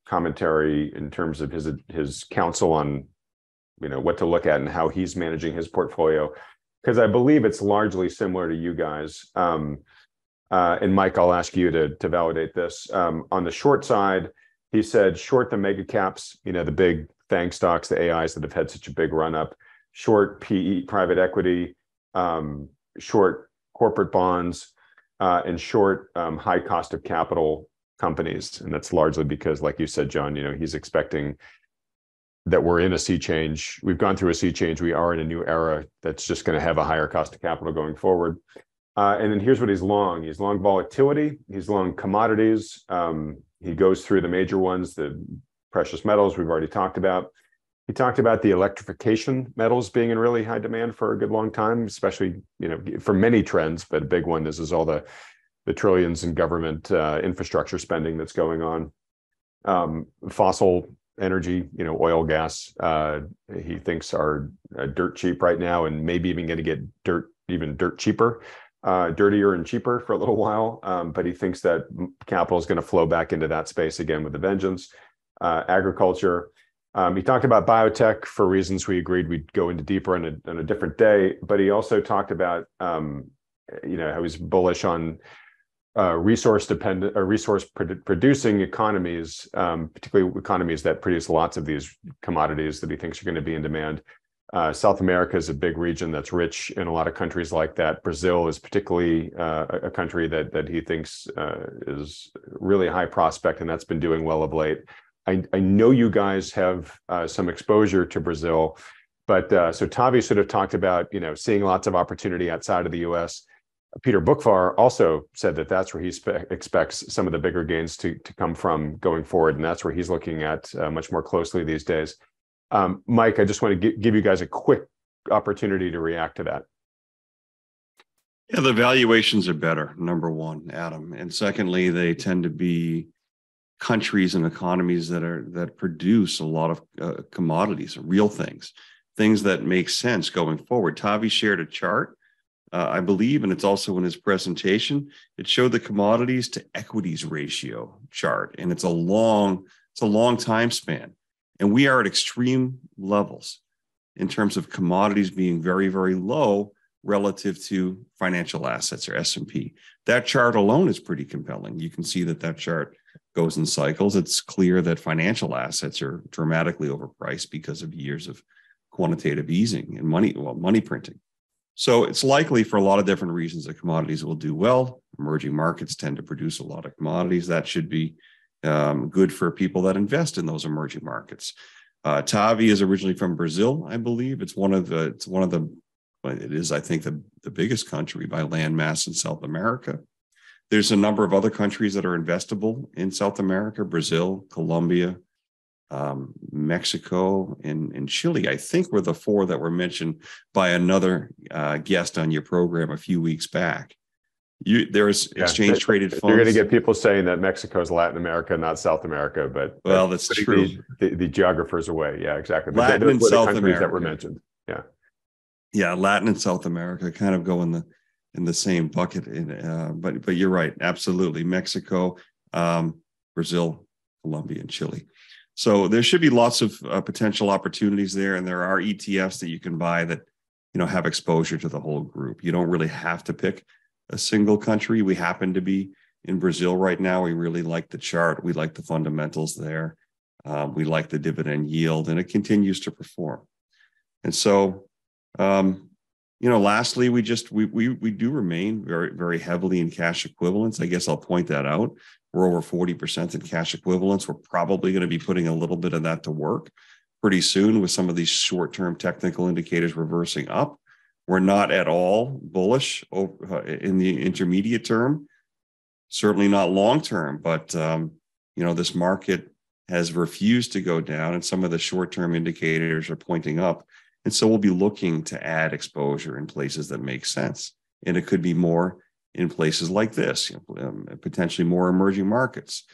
commentary in terms of his counsel on what to look at and how he's managing his portfolio, because I believe it's largely similar to you guys. And Mike, I'll ask you to validate this. On the short side, he said short the mega caps, the big FANG stocks, the AIs that have had such a big run up, short PE, private equity, short corporate bonds, and short high cost of capital companies. And that's largely because, like you said, John, he's expecting that we're in a sea change. We've gone through a sea change. We are in a new era that's just going to have a higher cost of capital going forward. And then here's what he's long. He's long volatility. He's long commodities. He goes through the major ones, the precious metals we've already talked about. He talked about the electrification metals being in really high demand for a good long time, especially, for many trends, but a big one is all the trillions in government infrastructure spending that's going on. Fossil energy, oil, gas, he thinks are dirt cheap right now, and maybe even going to get dirt cheaper. dirtier and cheaper for a little while, but he thinks that capital is going to flow back into that space again with a vengeance. Agriculture. He talked about biotech for reasons we agreed we'd go into deeper on a different day, but he also talked about, how he's bullish on resource producing economies, particularly economies that produce lots of these commodities that he thinks are going to be in demand. South America is a big region that's rich in a lot of countries like that. Brazil is particularly a country that he thinks is really a high prospect, and that's been doing well of late. I know you guys have some exposure to Brazil, but so Tavi sort of talked about, seeing lots of opportunity outside of the U.S. Peter Boockvar also said that that's where he expects some of the bigger gains to come from going forward, and that's where he's looking at much more closely these days. Mike, I just want to give you guys a quick opportunity to react to that. Yeah, the valuations are better, number one, Adam. And secondly, they tend to be countries and economies that produce a lot of commodities, real things that make sense going forward. Tavi shared a chart, I believe, and it's also in his presentation. It showed the commodities to equities ratio chart, and it's a long time span. And we are at extreme levels in terms of commodities being very, very low relative to financial assets or S&P. That chart alone is pretty compelling. You can see that chart goes in cycles. It's clear that financial assets are dramatically overpriced because of years of quantitative easing and money printing. So it's likely for a lot of different reasons that commodities will do well. Emerging markets tend to produce a lot of commodities. That should be good for people that invest in those emerging markets. Tavi is originally from Brazil, I believe. It is, I think, the biggest country by land mass in South America. There's a number of other countries that are investable in South America: Brazil, Colombia, Mexico, and Chile. I think were the four that were mentioned by another guest on your program a few weeks back. There's exchange traded funds. You're going to get people saying that Mexico is Latin America, not South America, but that's true. The geographers away. Yeah, exactly. Latin but and South countries America that were mentioned. Yeah, Latin and South America kind of go in the same bucket. But you're right, absolutely. Mexico, Brazil, Colombia, and Chile. So there should be lots of potential opportunities there, and there are ETFs that you can buy that have exposure to the whole group. You don't really have to pick a single country. We happen to be in Brazil right now. We really like the chart. We like the fundamentals there. We like the dividend yield, and it continues to perform. And so, lastly, we do remain very, very heavily in cash equivalents. I guess I'll point that out. We're over 40% in cash equivalents. We're probably going to be putting a little bit of that to work pretty soon with some of these short-term technical indicators reversing up. We're not at all bullish in the intermediate term, certainly not long term, but this market has refused to go down, and some of the short-term indicators are pointing up. And so we'll be looking to add exposure in places that make sense. And it could be more in places like this, potentially more emerging markets,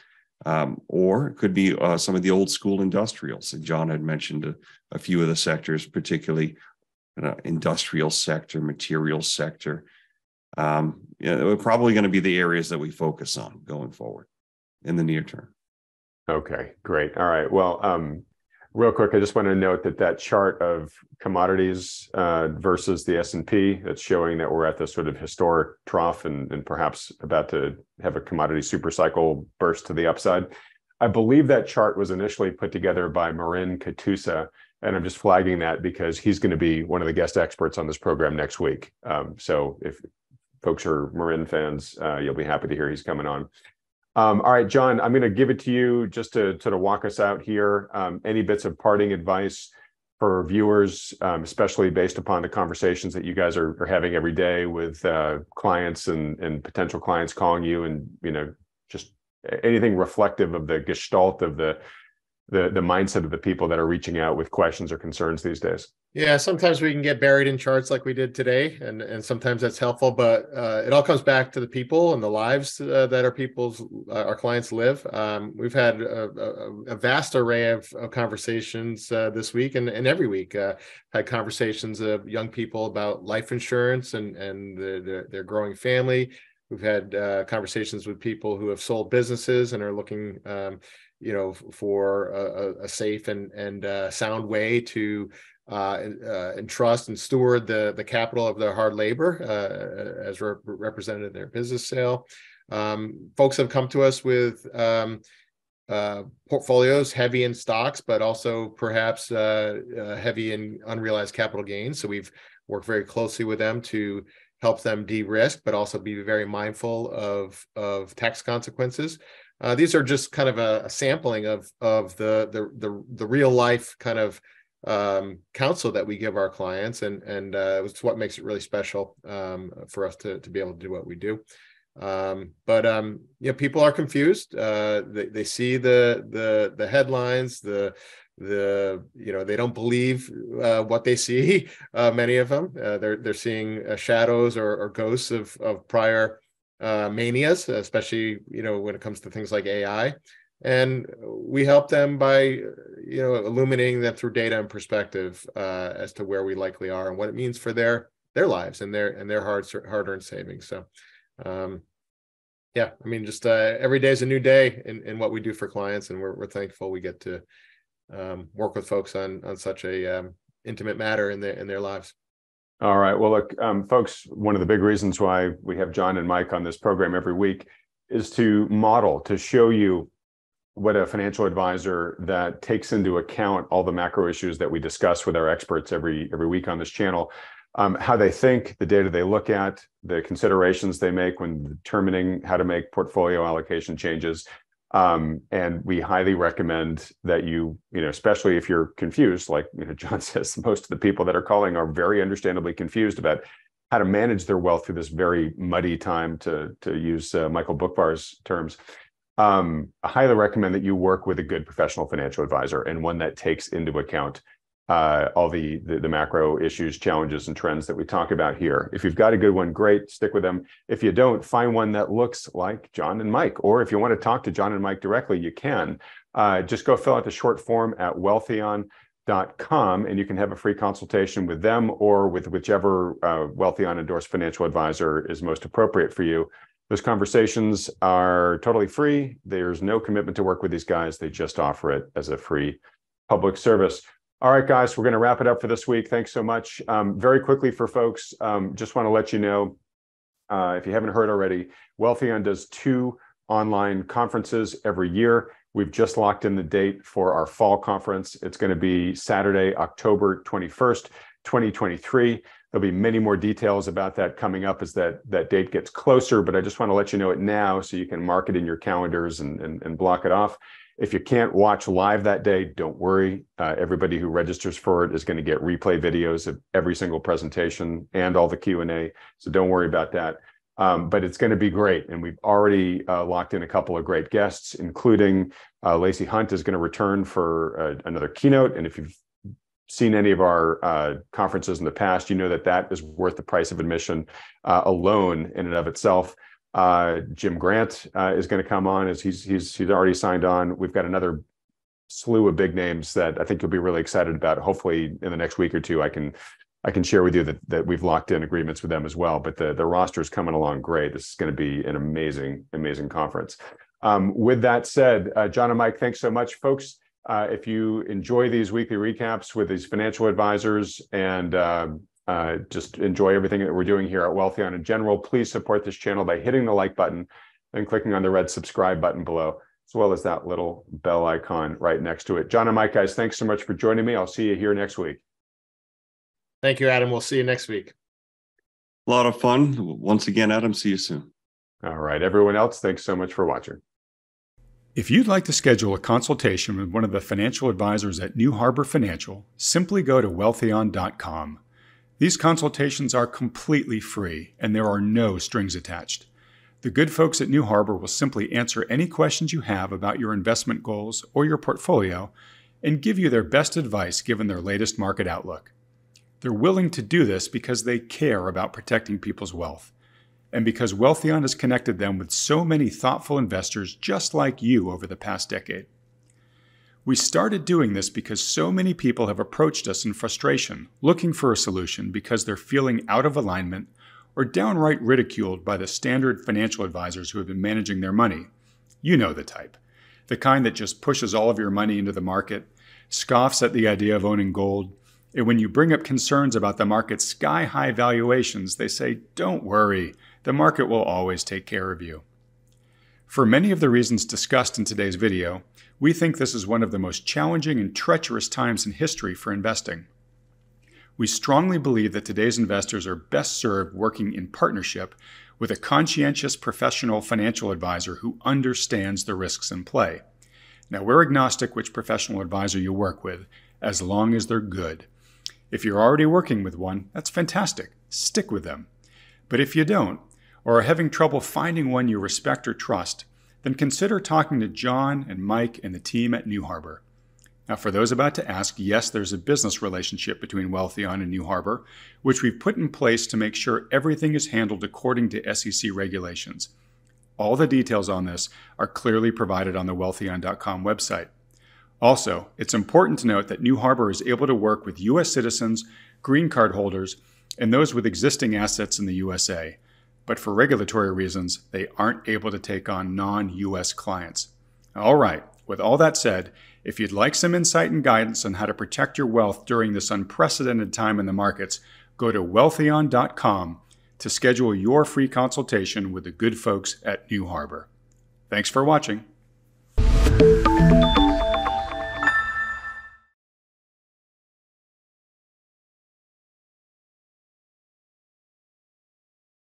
or it could be some of the old school industrials. And John had mentioned a few of the sectors, particularly industrial sector, materials sector. We're probably going to be the areas that we focus on going forward in the near term. Okay, great. All right. Well, real quick, I just want to note that chart of commodities versus the S&P, that's showing that we're at this sort of historic trough and perhaps about to have a commodity super cycle burst to the upside. I believe that chart was initially put together by Marin Katusa, and I'm just flagging that because he's going to be one of the guest experts on this program next week. So if folks are Marin fans, you'll be happy to hear he's coming on. All right, John, I'm going to give it to you just to sort of walk us out here. Any bits of parting advice for viewers, especially based upon the conversations that you guys are having every day with clients and potential clients calling you, and just anything reflective of the gestalt of the mindset of the people that are reaching out with questions or concerns these days? Yeah, sometimes we can get buried in charts like we did today, and sometimes that's helpful. But it all comes back to the people and the lives that our clients live. We've had a vast array of conversations this week and every week. Had conversations of young people about life insurance and their growing family. We've had conversations with people who have sold businesses and are looking, for a safe and sound way to entrust and steward the capital of their hard labor as represented in their business sale. Folks have come to us with portfolios heavy in stocks, but also perhaps heavy in unrealized capital gains. So we've worked very closely with them to help them de-risk, but also be very mindful of tax consequences. These are just kind of a sampling of the real life kind of counsel that we give our clients, and it's what makes it really special for us to be able to do what we do. But people are confused. They see the headlines, they don't believe what they see. Many of them they're seeing shadows or ghosts of prior manias, especially when it comes to things like AI. And we help them by, illuminating them through data and perspective as to where we likely are and what it means for their lives and their hard-earned savings. So, just every day is a new day in what we do for clients, and we're thankful we get to work with folks on such a intimate matter in their lives. All right. Well, look, folks, one of the big reasons why we have John and Mike on this program every week is to show you what a financial advisor that takes into account all the macro issues that we discuss with our experts every week on this channel, how they think, the data they look at, the considerations they make when determining how to make portfolio allocation changes. And we highly recommend that you especially if you're confused, like John says, most of the people that are calling are very understandably confused about how to manage their wealth through this very muddy time, to use Michael Boockvar's terms. I highly recommend that you work with a good professional financial advisor, and one that takes into account all the macro issues, challenges, and trends that we talk about here. If you've got a good one, great, stick with them. If you don't, find one that looks like John and Mike. Or if you want to talk to John and Mike directly, you can. Just go fill out the short form at Wealthion.com, and you can have a free consultation with them or with whichever Wealthion endorsed financial advisor is most appropriate for you. Those conversations are totally free. There's no commitment to work with these guys. They just offer it as a free public service. All right, guys, we're going to wrap it up for this week. Thanks so much. Very quickly for folks, just want to let you know, if you haven't heard already, Wealthion does 2 online conferences every year. We've just locked in the date for our fall conference. It's going to be Saturday, October 21st, 2023. There'll be many more details about that coming up as that date gets closer, but I just want to let you know it now so you can mark it in your calendars and block it off. If you can't watch live that day, don't worry. Everybody who registers for it is going to get replay videos of every single presentation and all the Q&A, so don't worry about that. But it's going to be great, and we've already locked in a couple of great guests, including Lacey Hunt is going to return for another keynote, and if you've seen any of our conferences in the past, you know that is worth the price of admission alone in and of itself. Jim Grant is going to come on, as he's already signed on. We've got another slew of big names that I think you'll be really excited about. Hopefully in the next week or two, I can share with you that we've locked in agreements with them as well. But the roster is coming along great. This is going to be an amazing conference. With that said, John and Mike, thanks so much, folks. If you enjoy these weekly recaps with these financial advisors and just enjoy everything that we're doing here at Wealthion in general, please support this channel by hitting the like button and clicking on the red subscribe button below, as well as that little bell icon right next to it. John and Mike, guys, thanks so much for joining me. I'll see you here next week. Thank you, Adam. We'll see you next week. A lot of fun. Once again, Adam, see you soon. All right, everyone else, thanks so much for watching. If you'd like to schedule a consultation with one of the financial advisors at New Harbor Financial, simply go to Wealthion.com. These consultations are completely free, and there are no strings attached. The good folks at New Harbor will simply answer any questions you have about your investment goals or your portfolio and give you their best advice given their latest market outlook. They're willing to do this because they care about protecting people's wealth, and because Wealthion has connected them with so many thoughtful investors just like you over the past decade. We started doing this because so many people have approached us in frustration, looking for a solution because they're feeling out of alignment or downright ridiculed by the standard financial advisors who have been managing their money. You know the type. The kind that just pushes all of your money into the market, scoffs at the idea of owning gold, and when you bring up concerns about the market's sky-high valuations, they say, "Don't worry, the market will always take care of you." For many of the reasons discussed in today's video, we think this is one of the most challenging and treacherous times in history for investing. We strongly believe that today's investors are best served working in partnership with a conscientious professional financial advisor who understands the risks in play. Now, we're agnostic which professional advisor you work with, as long as they're good. If you're already working with one, that's fantastic. Stick with them. But if you don't, or are having trouble finding one you respect or trust, then consider talking to John and Mike and the team at New Harbor. Now, for those about to ask, yes, there's a business relationship between Wealthion and New Harbor, which we've put in place to make sure everything is handled according to SEC regulations. All the details on this are clearly provided on the Wealthion.com website. Also, it's important to note that New Harbor is able to work with U.S. citizens, green card holders, and those with existing assets in the USA. But for regulatory reasons, they aren't able to take on non-U.S. clients. All right, with all that said, if you'd like some insight and guidance on how to protect your wealth during this unprecedented time in the markets, go to Wealthion.com to schedule your free consultation with the good folks at New Harbor. Thanks for watching.